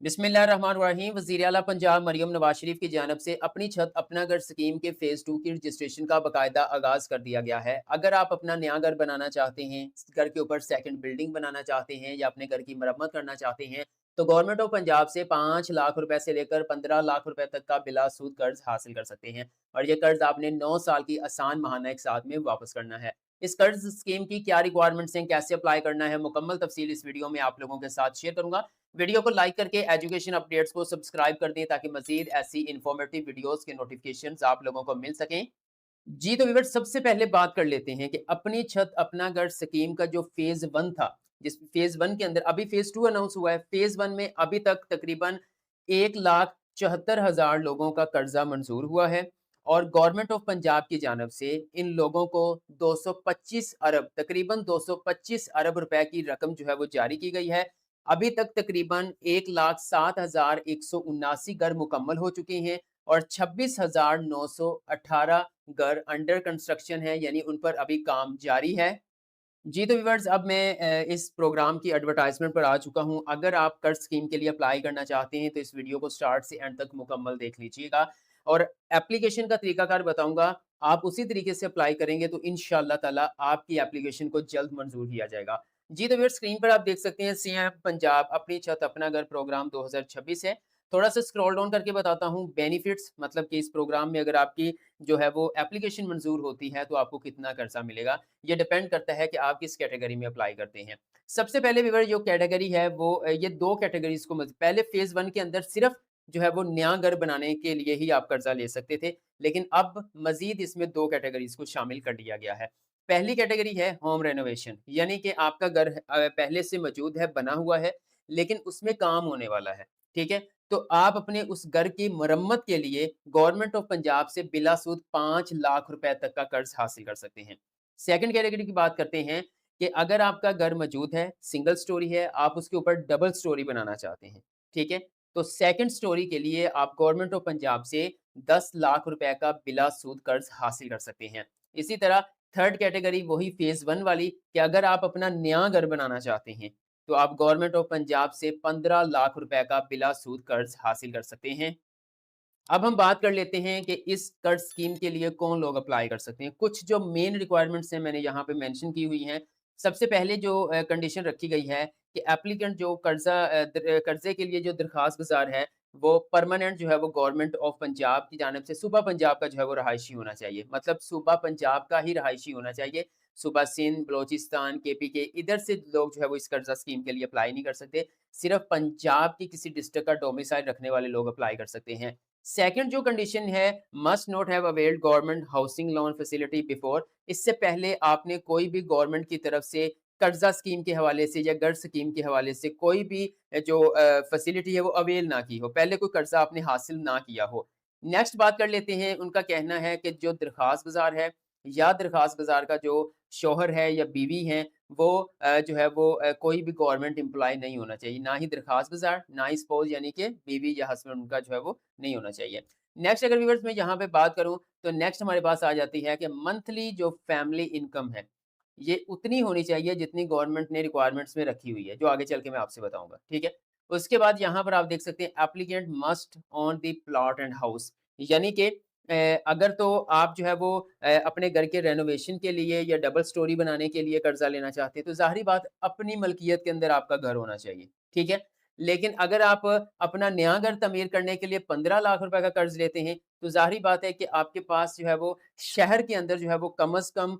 बिस्मिल्लाहिर्रहमानिर्रहीम। वज़ीर आला पंजाब मरियम नवाज शरीफ की जानब से अपनी छत अपना घर स्कीम के फ़ेज़ 2 की रजिस्ट्रेशन का बाकायदा आगाज़ कर दिया गया है। अगर आप अपना नया घर बनाना चाहते हैं, घर के ऊपर सेकंड बिल्डिंग बनाना चाहते हैं या अपने घर की मरम्मत करना चाहते हैं, तो गवर्नमेंट ऑफ पंजाब से 5 लाख रुपए से लेकर 15 लाख रुपए तक का बिलासूद कर्ज़ हासिल कर सकते हैं और ये कर्ज़ आपने 9 साल की आसान माहाना एक साथ में वापस करना है। इस कर्ज़ स्कीम की क्या रिक्वायरमेंट्स हैं, कैसे अप्लाई करना है, मुकम्मल तफ़सील इस वीडियो में आप लोगों के साथ शेयर करूँगा। वीडियो को लाइक करके एजुकेशन अपडेट्स को सब्सक्राइब कर दें ताकि मज़ीद ऐसी इन्फॉर्मेटिव वीडियोज़ के नोटिफ़िकेशंस आप लोगों को मिल सकें। जी, तो व्यूअर्स सबसे पहले बात कर लेते हैं कि अपनी छत अपना घर स्कीम का जो फ़ेज़ 1 था, जिस फ़ेज़ 1 के अंदर अभी फ़ेज़ 2 अनाउंस हुआ है। फ़ेज़ 1 में अभी तक तकरीबन 1,74,000 लोगों का कर्ज़ा मंज़ूर हुआ है और गवर्नमेंट ऑफ पंजाब की जानब से इन लोगों को 225 अरब तकरीबन 225 अरब रुपए की रकम जो है वो जारी की गई है। अभी तक तकरीबन 1,07,179 घर मुकम्मल हो चुके हैं और 26,918 घर अंडर कंस्ट्रक्शन है, यानी उन पर अभी काम जारी है। जी, तो व्यूअर्स अब मैं इस प्रोग्राम की एडवर्टाइज़मेंट पर आ चुका हूँ। अगर आप कर्ज़ स्कीम के लिए अप्लाई करना चाहते हैं, तो इस वीडियो को स्टार्ट से एंड तक मुकम्मल देख लीजिएगा और एप्लीकेशन का तरीकाकार बताऊँगा। आप उसी तरीके से अप्लाई करेंगे तो इंशाअल्लाह ताला आपकी एप्लीकेशन को जल्द मंज़ूर किया जाएगा। जी, तो व्यूअर्स स्क्रीन पर आप देख सकते हैं सीएम पंजाब अपनी छत अपना घर प्रोग्राम 2026 है। थोड़ा-सा स्क्रॉल डाउन करके बताता हूँ बेनिफिट्स, मतलब कि इस प्रोग्राम में अगर आपकी जो है वो एप्लीकेशन मंज़ूर होती है, तो आपको कितना कर्ज़ा मिलेगा। ये डिपेंड करता है कि आप किस कैटेगरी में अप्लाई करते हैं। सबसे पहले व्यूअर जो कैटेगरी है वो ये 2 कैटेगरीज़ को पहले फ़ेज़ 1 के अंदर सिर्फ़ जो है वो नया घर बनाने के लिए ही आप कर्ज़ा ले सकते थे, लेकिन अब मज़ीद इसमें 2 कैटेगरीज़ को शामिल कर लिया गया है। पहली कैटेगरी है होम रेनोवेशन, यानी कि आपका घर पहले से मौजूद है, बना हुआ है, लेकिन उसमें काम होने वाला है, ठीक है? तो आप अपने उस घर की मरम्मत के लिए गवर्नमेंट ऑफ पंजाब से बिलासूद 5 लाख रुपए तक का कर्ज़ हासिल कर सकते हैं। सेकंड कैटेगरी की बात करते हैं कि अगर आपका घर मौजूद है, सिंगल स्टोरी है, आप उसके ऊपर डबल स्टोरी बनाना चाहते हैं, ठीक है? तो सेकंड स्टोरी के लिए आप गवर्नमेंट ऑफ पंजाब से 10 लाख रुपए का बिला सूद कर्ज हासिल कर सकते हैं। इसी तरह थर्ड कैटेगरी वही फेज़ 1 वाली कि अगर आप अपना नया घर बनाना चाहते हैं, तो आप गवर्नमेंट ऑफ पंजाब से 15 लाख रुपए का बिला सूद कर्ज हासिल कर सकते हैं। अब हम बात कर लेते हैं कि इस कर्ज स्कीम के लिए कौन लोग अप्लाई कर सकते हैं। कुछ जो मेन रिक्वायरमेंट्स हैं मैंने यहाँ पे मेंशन की हुई हैं। सबसे पहले जो कंडीशन रखी गई है कि एप्लीकेंट जो कर्ज़े के लिए जो दरख्वास्त गुज़ार है, वो परमानेंट जो है वो गवर्नमेंट ऑफ पंजाब की जानिब से सूबा पंजाब का जो है वो रहायशी होना चाहिए। मतलब सूबा पंजाब का ही रहायशी होना चाहिए। सूबा सिंध, बलोचिस्तान, केपीके इधर से लोग जो है वो इस कर्ज़ा स्कीम के लिए अप्लाई नहीं कर सकते। सिर्फ़ पंजाब की किसी डिस्ट्रिक्ट का डोमिसाइल रखने वाले लोग अप्लाई कर सकते हैं। सेकंड जो कंडीशन है, must not have availed government housing loan facility before. इससे पहले आपने कोई भी गवर्नमेंट की तरफ से कर्जा स्कीम के हवाले से या घर स्कीम के हवाले से कोई भी जो फैसिलिटी है वो अवेल ना की हो, पहले कोई कर्जा आपने हासिल ना किया हो। नेक्स्ट बात कर लेते हैं, उनका कहना है कि जो दरख्वास्त गुजार है या दरख्वास्त गुजार का जो शौहर है या बीवी है, वो जो है वो कोई भी गवर्नमेंट एम्प्लॉयी नहीं होना चाहिए, ना ही दरख्वास्त गुजार, ना ही स्पाउस यानी कि बीवी या हस्बैंड उनका जो है वो नहीं होना चाहिए। नेक्स्ट अगर व्यूअर्स मैं यहाँ पे बात करूँ, तो नेक्स्ट हमारे पास आ जाती है कि मंथली जो फैमिली इनकम है, ये उतनी होनी चाहिए जितनी गवर्नमेंट ने रिक्वायरमेंट्स में रखी हुई है, जो आगे चल के मैं आपसे बताऊँगा, ठीक है? उसके बाद यहाँ पर आप देख सकते हैं applicant must own the plot and house, यानी कि अगर तो आप जो है वो अपने घर के रेनोवेशन के लिए या डबल स्टोरी बनाने के लिए कर्जा लेना चाहते हैं, तो ज़ाहिर-सी बात अपनी मलकियत के अंदर आपका घर होना चाहिए, ठीक है? लेकिन अगर आप अपना नया घर तमीर करने के लिए 15 लाख रुपए का कर्ज लेते हैं, तो ज़ाहिर-सी बात है कि आपके पास जो है वो शहर के अंदर जो है वो कम से कम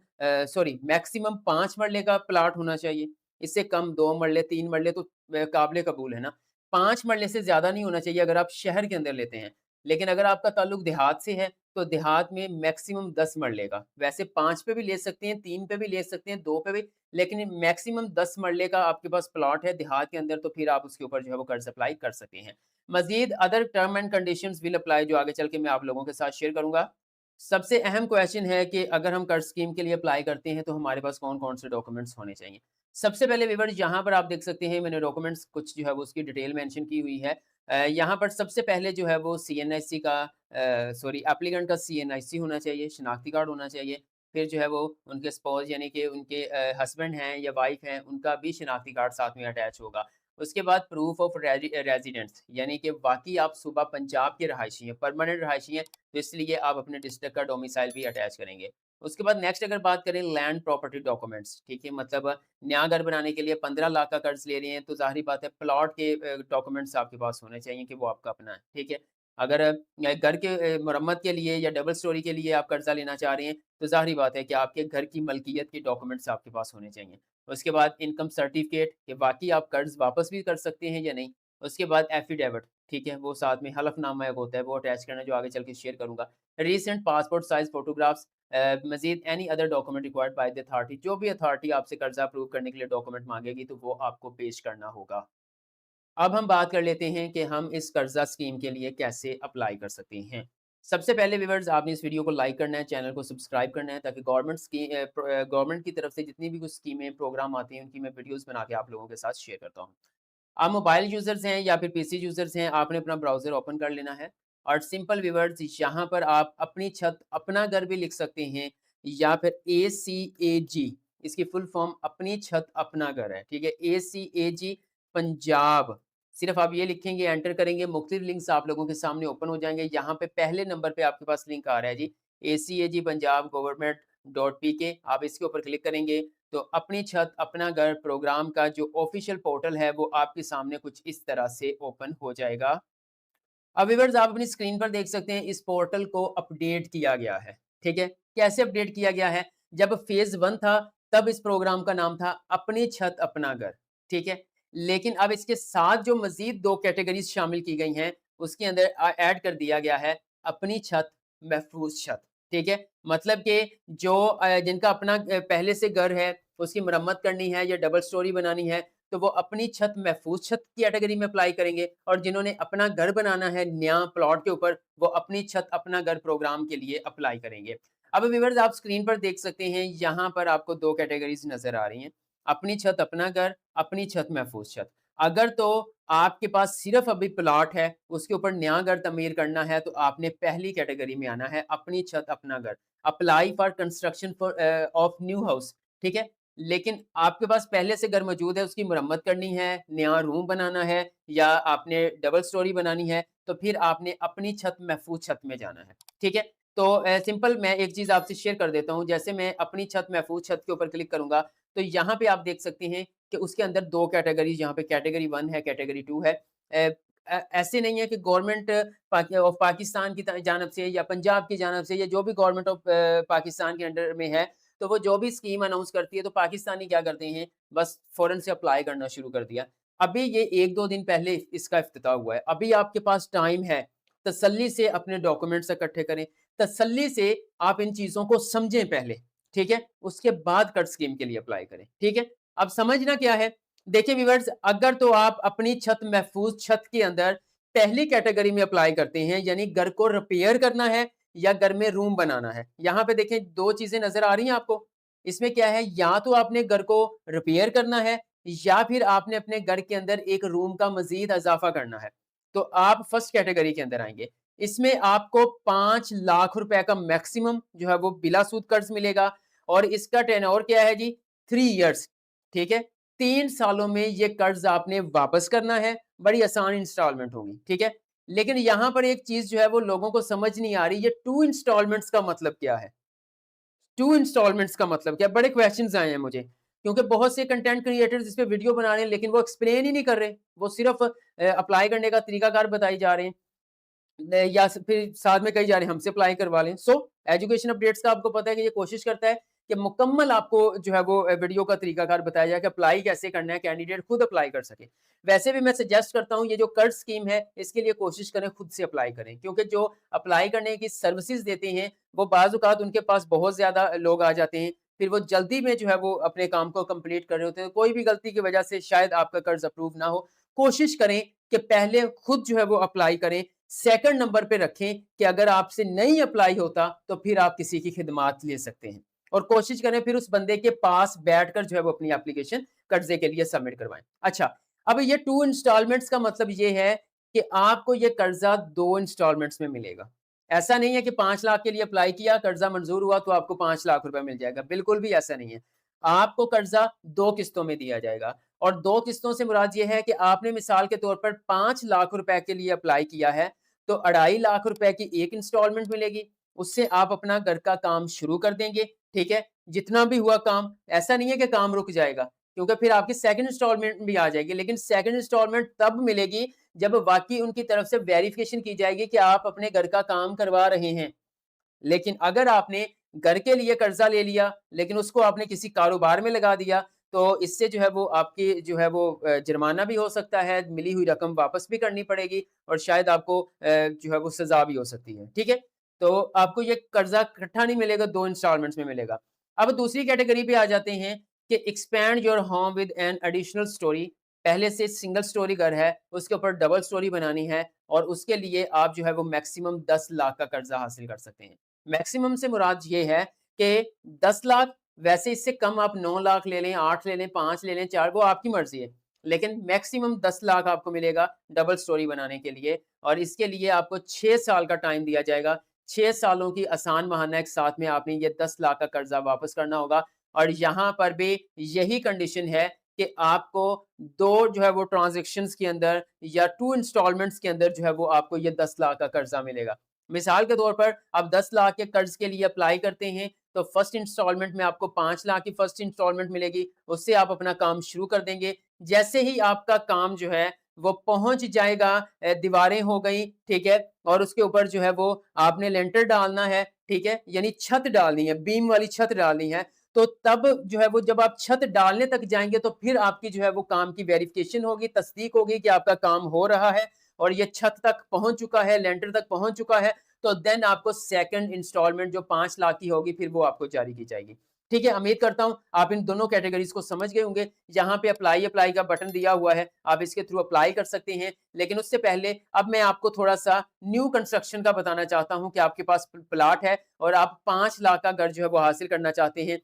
सॉरी मैक्सिमम 5 मरले का प्लॉट होना चाहिए। इससे कम 2 मरले, 3 मरले तो काबिल कबूल है ना। 5 मरले से ज़्यादा नहीं होना चाहिए अगर आप शहर के अंदर लेते हैं। लेकिन अगर आपका ताल्लुक देहात से है, तो देहात में मैक्सिमम 10 मरले का। वैसे 5 पे भी ले सकते हैं, 3 पे भी ले सकते हैं, 2 पे भी, लेकिन मैक्सिमम 10 मरले का आपके पास प्लॉट है देहात के अंदर, तो फिर आप उसके ऊपर जो है वो कर्ज अप्लाई कर सकते हैं। मज़ीद other term and conditions will apply, जो आगे चल के मैं आप लोगों के साथ शेयर करूँगा। सबसे अहम क्वेश्चन है कि अगर हम कर्ज स्कीम के लिए अप्लाई करते हैं, तो हमारे पास कौन-कौन से डॉक्यूमेंट्स होने चाहिए। सबसे पहले व्यूअर्स यहाँ पर आप देख सकते हैं मैंने डॉक्यूमेंट्स कुछ जो है वो उसकी डिटेल मेंशन की हुई है। यहाँ पर सबसे पहले जो है वो सीएनआईसी का सॉरी एप्लीकेंट का सीएनआईसी होना चाहिए, शनाख्ती कार्ड होना चाहिए। फिर जो है वो उनके स्पाउस यानी कि उनके हस्बैंड हैं या वाइफ हैं, उनका भी शनाख्ती कार्ड साथ में अटैच होगा। उसके बाद प्रूफ ऑफ रेजिडेंस, यानी कि वाकई आप सुबह पंजाब के रहायशी हैं, परमानेंट रहायशी हैं, तो इसलिए आप अपने डिस्ट्रिक्ट का डोमिसाइल भी अटैच करेंगे। उसके बाद नेक्स्ट अगर बात करें लैंड प्रॉपर्टी डॉक्यूमेंट्स, ठीक है? मतलब नया घर बनाने के लिए 15 लाख का कर्ज ले रहे हैं, तो ज़ाहिर-सी बात है प्लॉट के डॉक्यूमेंट्स आपके पास होने चाहिए कि वो आपका अपना है, ठीक है? अगर घर के मरम्मत के लिए या डबल स्टोरी के लिए आप कर्जा लेना चाह रहे हैं, तो ज़ाहिर-सी बात है कि आपके घर की मलकियत के डॉक्यूमेंट्स आपके पास होने चाहिए। उसके बाद इनकम सर्टिफिकेट कि वाक़ई आप कर्ज़ वापस भी कर सकते हैं या नहीं। उसके बाद एफिडेविट, ठीक है? वो साथ में हलफ़नामा एक होता है, वो अटैच करना, जो आगे चल के शेयर करूँगा। रीसेंट पासपोर्ट साइज़ फ़ोटोग्राफ्स, मज़ीद any other document required by the authority, जो भी अथॉरिटी आपसे कर्ज़ा अप्रूव करने के लिए डॉक्यूमेंट माँगेगी, तो वो आपको पेश करना होगा। अब हम बात कर लेते हैं कि हम इस कर्ज़ा स्कीम के लिए कैसे अप्लाई कर सकते हैं। सबसे पहले व्यूअर्स, आपने इस वीडियो को लाइक करना है, चैनल को सब्सक्राइब करना है, ताकि गवर्नमेंट की तरफ से जितनी भी कुछ स्कीमें, प्रोग्राम आते हैं, उनकी मैं वीडियोज़ बना के आप लोगों के साथ शेयर करता हूँ। आप मोबाइल यूज़र्स हैं या फिर पीसी यूज़र्स हैं, आपने अपना ब्राउज़र ओपन कर लेना है और सिंपल व्यूअर्स, यहाँ पर आप अपनी छत अपना घर भी लिख सकते हैं, या फिर ACAG, इसकी फुल फॉर्म अपनी छत अपना घर है, ठीक है? ACAG पंजाब, सिर्फ आप ये लिखेंगे, एंटर करेंगे, मुख्तलिफ लिंक्स आप लोगों के सामने ओपन हो जाएँगे। यहाँ पे पहले नंबर पे आपके पास लिंक आ रहा है जी, ACAG Punjab government dot PK, आप इसके ऊपर क्लिक करेंगे, तो अपनी छत अपना घर प्रोग्राम का जो ऑफिशियल पोर्टल है, वो आपके सामने कुछ इस तरह से ओपन हो जाएगा। अब व्यूअर्स, आप अपनी स्क्रीन पर देख सकते हैं, इस पोर्टल को अपडेट किया गया है, ठीक है? कैसे अपडेट किया गया है? जब फेज़ 1 था, तब इस प्रोग्राम का नाम था अपनी छत अपना घर, ठीक है? लेकिन अब इसके साथ जो मज़ीद 2 कैटेगरीज़ शामिल की गई हैं, उसके अंदर ऐड कर दिया गया है अपनी छत महफूज़ छत, ठीक है? मतलब कि जो जिनका अपना पहले से घर है, उसकी मरम्मत करनी है या डबल स्टोरी बनानी है, तो वो अपनी छत महफूज़ छत की कैटेगरी में अप्लाई करेंगे, और जिन्होंने अपना घर बनाना है नया प्लॉट के ऊपर, वो अपनी छत अपना घर प्रोग्राम के लिए अप्लाई करेंगे। अब व्यूअर्स, आप स्क्रीन पर देख सकते हैं, यहाँ पर आपको 2 कैटेगरीज़ नज़र आ रही हैं। अपनी छत अपना घर, अपनी छत महफूज़ छत। अगर तो आपके पास सिर्फ़ अभी प्लॉट है, उसके ऊपर नया घर तमीर करना है, तो आपने पहली कैटेगरी में आना है, अपनी छत अपना घर। Apply for construction of new house, ठीक है? लेकिन आपके पास पहले से घर मौजूद है, उसकी मरम्मत करनी है, नया रूम बनाना है, या आपने डबल स्टोरी बनानी है, तो फिर आपने अपनी छत महफूज़ छत में जाना है, ठीक है? तो सिंपल मैं एक चीज़ आपसे शेयर कर देता हूँ, जैसे मैं अपनी छत महफूज़ छत के ऊपर क्लिक करूँगा, तो यहाँ पे आप देख सकते हैं कि उसके अंदर 2 कैटेगरीज़, यहाँ पे कैटेगरी 1 है, कैटेगरी 2 है। ऐसे नहीं है कि गवर्नमेंट ऑफ पाकिस्तान की जानिब से, या पंजाब की जानिब से, या जो भी गवर्नमेंट ऑफ पाकिस्तान के अंडर में है, तो वो जो भी स्कीम अनाउंस करती है, तो पाकिस्तानी क्या करते हैं, बस फ़ौरन से अप्लाई करना शुरू कर दिया। अभी ये 1-2 दिन पहले इसका इफ्तिताह हुआ है। अभी आपके पास टाइम है, तसल्ली से अपने डॉक्यूमेंट्स इकट्ठे करें, तसल्ली से आप इन चीज़ों को समझें पहले, ठीक है? उसके बाद कर्ज़ स्कीम के लिए अप्लाई करें, ठीक है? अब समझना क्या है? देखिए व्यूअर्स, अगर तो आप अपनी छत महफूज़ छत के अंदर पहली कैटेगरी में अप्लाई करते हैं, यानी घर को रिपेयर करना है या घर में रूम बनाना है। यहाँ पे देखें, 2 चीज़ें नज़र आ रही हैं आपको। इसमें क्या है, या तो आपने घर को रिपेयर करना है, या फिर आपने अपने घर के अंदर एक रूम का मज़ीद इज़ाफ़ा करना है। तो आप फर्स्ट कैटेगरी के अंदर आएँगे। इसमें आपको 5 लाख रुपए का मैक्सिमम जो है वो बिला सूद कर्ज़ मिलेगा, और इसका टेन्योर क्या है जी? 3 इयर्स, ठीक है? 3 सालों में ये कर्ज़ आपने वापस करना है, बड़ी आसान इंस्टॉलमेंट होगी, ठीक है? लेकिन यहाँ पर एक चीज़ जो है वो लोगों को समझ नहीं आ रही, ये 2 इंस्टॉलमेंट्स का मतलब क्या है? 2 इंस्टॉलमेंट्स का मतलब क्या है? बड़े क्वेश्चन्स आए हैं मुझे, क्योंकि बहुत से कंटेंट क्रिएटर्स इस पे वीडियो बना रहे हैं, लेकिन वो एक्सप्लेन ही नहीं कर रहे। वो सिर्फ़ अप्लाई करने का तरीकाकार बताई जा रहे हैं। या फिर साथ में कही जा रहे हैं हमसे अप्लाई करवा लें। सो एजुकेशन अपडेट्स का आपको पता है कि ये कोशिश करता है कि मुकम्मल आपको जो है वो वीडियो का तरीकाकार बताया जाए कि अप्लाई कैसे करना है, कैंडिडेट खुद अप्लाई कर सके। वैसे भी मैं सजेस्ट करता हूँ, ये जो कर्ज स्कीम है, इसके लिए कोशिश करें खुद से अप्लाई करें, क्योंकि जो अप्लाई करने की सर्विसेज देते हैं, वो बाज़ औक़ात उनके पास बहुत ज़्यादा लोग आ जाते हैं, फिर वो जल्दी में जो है वो अपने काम को कंप्लीट कर रहे होते हैं, कोई भी गलती की वजह से शायद आपका कर्ज अप्रूव ना हो। कोशिश करें कि पहले खुद जो है वो अप्लाई करें, सेकंड नंबर पे रखें कि अगर आपसे नहीं अप्लाई होता, तो फिर आप किसी की खिदमात ले सकते हैं, और कोशिश करें फिर उस बंदे के पास बैठकर जो है वो अपनी एप्लीकेशन कर्जे के लिए सबमिट करवाएं। अच्छा, अब ये 2 इंस्टॉलमेंट्स का मतलब ये है कि आपको ये कर्जा 2 इंस्टॉलमेंट्स में मिलेगा। ऐसा नहीं है कि 5 लाख के लिए अप्लाई किया, कर्जा मंजूर हुआ तो आपको 5 लाख रुपए मिल जाएगा, बिल्कुल भी ऐसा नहीं है। आपको कर्जा 2 किस्तों में दिया जाएगा। और 2 किस्तों से मुराद ये है कि आपने मिसाल के तौर पर 5 लाख रुपए के लिए अप्लाई किया है, तो 2.5 लाख रुपए की एक इंस्टॉलमेंट मिलेगी, उससे आप अपना घर का काम शुरू कर देंगे, ठीक है? जितना भी हुआ काम, ऐसा नहीं है कि काम रुक जाएगा, क्योंकि फिर आपकी सेकंड इंस्टॉलमेंट भी आ जाएगी, लेकिन सेकंड इंस्टॉलमेंट तब मिलेगी जब वाक़ई उनकी तरफ से वेरिफिकेशन की जाएगी कि आप अपने घर का काम करवा रहे हैं। लेकिन अगर आपने घर के लिए कर्जा ले लिया, लेकिन उसको आपने किसी कारोबार में लगा दिया, तो इससे जो है वो आपकी जो है वो जुर्माना भी हो सकता है, मिली हुई रकम वापस भी करनी पड़ेगी और शायद आपको जो है वो सज़ा भी हो सकती है, ठीक है? तो आपको ये कर्जा इकट्ठा नहीं मिलेगा, 2 इंस्टॉलमेंट्स में मिलेगा। अब दूसरी कैटेगरी पे आ जाते हैं कि expand your home with an additional story. पहले से सिंगल स्टोरी घर है, उसके ऊपर डबल स्टोरी बनानी है और उसके लिए आप जो है वो मैक्सिमम 10 लाख का कर्जा हासिल कर सकते हैं। मैक्सिमम से मुराद ये है कि 10 लाख, वैसे इससे कम आप 9 लाख ले लें, 8 ले लें, 5 ले लें, 4, वो आपकी मर्ज़ी है। लेकिन मैक्सिमम 10 लाख आपको मिलेगा डबल स्टोरी बनाने के लिए और इसके लिए आपको 6 साल का टाइम दिया जाएगा। 6 सालों की आसान महाना एक साथ में आपने ये 10 लाख का कर्ज़ा वापस करना होगा और यहाँ पर भी यही कंडीशन है कि आपको 2 जो है वो ट्रांज़ैक्शंस के अंदर या 2 इंस्टॉलमेंट्स के अंदर जो है वो आपको ये 10 लाख का कर्ज़ा मिलेगा। मिसाल के तौर पर आप 10 लाख के कर्ज के लिए अप्लाई करते हैं, तो फर्स्ट इंस्टॉलमेंट में आपको 5 लाख की फर्स्ट इंस्टॉलमेंट मिलेगी, उससे आप अपना काम शुरू कर देंगे। जैसे ही आपका काम जो है वो पहुँच जाएगा, दीवारें हो गई, ठीक है? और उसके ऊपर जो है वो आपने लेंटर डालना है, ठीक है? यानी छत डालनी है, बीम वाली छत डालनी है, तो तब जो है वो जब आप छत डालने तक जाएँगे तो फिर आपकी जो है वो काम की वेरिफ़िकेशन होगी, तस्दीक होगी कि आपका काम हो रहा है और ये छत तक पहुँच चुका है, लेंटर तक पहुँच चुका है, तो देन आपको सेकंड इंस्टॉलमेंट जो 5 लाख की होगी फिर वो आपको जारी की जाएगी। ठीक है, उम्मीद करता हूँ आप इन दोनों कैटेगरीज़ को समझ गए होंगे। यहाँ पे अप्लाई का बटन दिया हुआ है, आप इसके थ्रू अप्लाई कर सकते हैं। लेकिन उससे पहले अब मैं आपको थोड़ा-सा न्यू कंस्ट्रक्शन का बताना चाहता हूँ कि आपके पास प्लॉट है और आप 5 लाख का घर जो है वो हासिल करना चाहते हैं।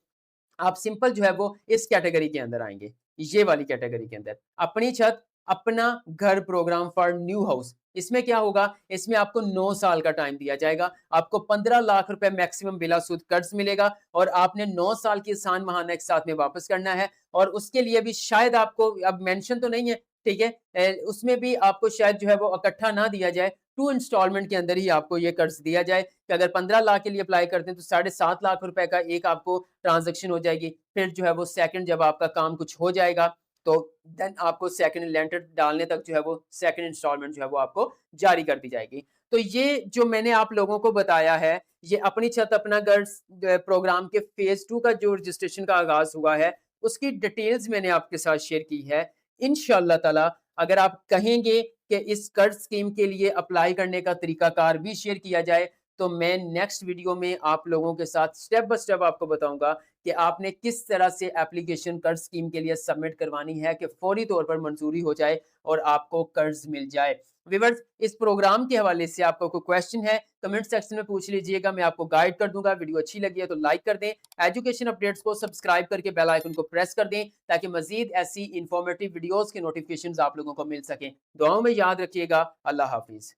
आप सिंपल जो है वो इस कैटेगरी के अंदर आएँगे, ये वाली कैटेगरी के अंदर। अपनी छत, अपना घर प्रोग्राम फॉर न्यू हाउस। इसमें क्या होगा, इसमें आपको 9 साल का टाइम दिया जाएगा। आपको 15 लाख रुपए मैक्सिमम बिलासुद कर्ज मिलेगा और आपने 9 साल की आसान महाना एक साथ में वापस करना है और उसके लिए भी शायद आपको अब मेंशन तो नहीं है, ठीक है? उसमें भी आपको शायद जो है वो इकट्ठा ना दिया जाए, 2 इंस्टॉलमेंट के अंदर ही आपको ये कर्ज दिया जाए कि अगर 15 लाख के लिए अप्लाई करते हैं तो 7.5 लाख रुपए का एक आपको ट्रांज़ैक्शन हो जाएगी। फिर जो है वो सेकंड जब आपका काम कुछ हो जाएगा, तो देन आपको सेकंड लेंटर डालने तक जो है वो सेकंड इंस्टॉलमेंट जो है वो आपको जारी कर दी जाएगी। तो ये जो मैंने आप लोगों को बताया है, ये अपनी छत अपना घर प्रोग्राम के फ़ेज़ 2 का जो रजिस्ट्रेशन का आगाज़ हुआ है, उसकी डिटेल्स मैंने आपके साथ शेयर की है। इंशाअल्लाह ताला अगर आप कहेंगे कि इस कर्ज़ स्कीम के लिए अप्लाई करने का तरीकाकार भी शेयर किया जाए, तो मैं नेक्स्ट वीडियो में आप लोगों के साथ स्टेप बाय स्टेप आपको बताऊँगा कि आपने किस तरह से एप्लीकेशन कर्ज़ स्कीम के लिए सबमिट करवानी है कि फ़ौरी तौर पर मंज़ूरी हो जाए और आपको कर्ज़ मिल जाए। व्यूअर्स, इस प्रोग्राम के हवाले से आपका कोई क्वेश्चन है, कमेंट सेक्शन में पूछ लीजिएगा, मैं आपको गाइड कर दूँगा। वीडियो अच्छी लगी है तो लाइक कर दें। एजुकेशन अपडेट्स को सब्सक्राइब करके बेल आइकन को प्रेस कर दें ताकि मज़ीद ऐसी इन्फॉर्मेटिव वीडियोज़ के नोटिफ़िकेशंस आप लोगों को मिल सकें। दुआओं में याद रखिएगा। अल्लाह हाफ़िज़।